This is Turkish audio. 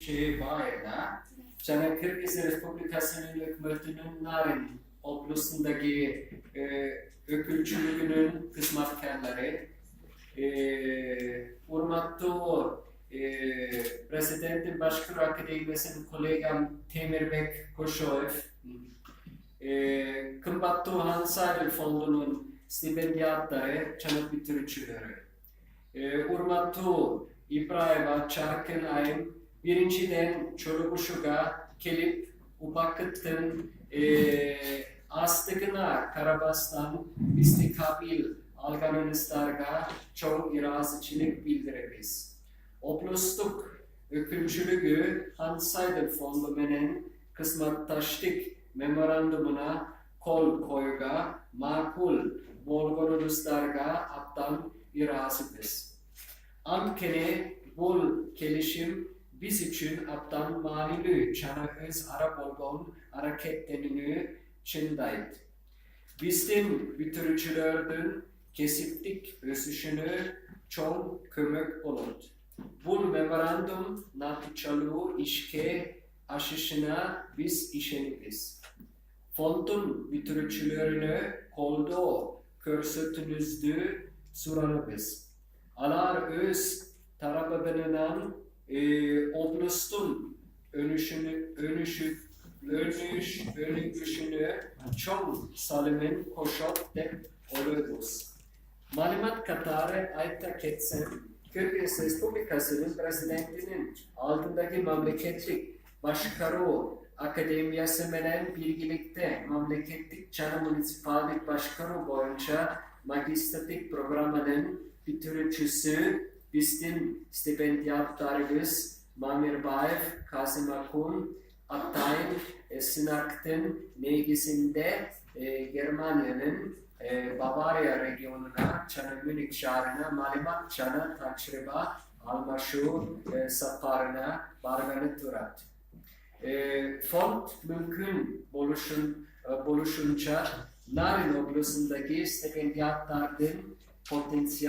bayına, Cana Kırgız Respublikası'nın hükümetinin Narin oblusundaki ökülçülüğünün kısmatkarları, Urmattu Presidentin Başkuru Akademisi'nin kolegam Temirbek Koşoev, Kımbattu Hansaylı Fondu'nun stipendiyatları, çanık bitiricileri, Urmattu İbrahim'a Çarkınay'ın birinciden Çorumuşu'ga kelip upakıttın astıgına Karabas'tan istikabil alganınızlarga çok irazıçılık bildiririz. Oplustuk ökülçülüğü Hansaylı Fondu menen kısmattaşlık memorandumuna kol koyga makul bolgonunuzlarga aptan irazıbız. Ankene bol gelişim biz için aptan manilü çana öz ara bolgon hareketlenini çındaydı. Bizden bitiricilerden kesiplik ösüşünü çok kömök olurdu. Bu memorandum natiçalığı işke aşışına biz işenibiz. Fondun bitiricilerini koldo körsötünüzdü suranıbız. Alar öz tarafından oblustun önüşünü çok salimin koşup de oluyoruz. Malumat Katar'a ayta ketsen, Kırgız Respublikası'nın presidentinin altındaki memleketlik başkarı akademiyası menen birlikte memleketlik Çana Munisipallik Başkarı boyunca magistratik programının bitiricisi bizden stipendiyatlarımız Mamir Bayev, Kasım Akun, Attay'ın Sınak'ın neygisinde Germanya'nın Bavarya regionuna, Çana Münih şehrine malumat Çana taçriba almaşu safarına barganı turat. Fond mümkün buluşunca Narin oblusundaki stipendiyatlardan potansiyel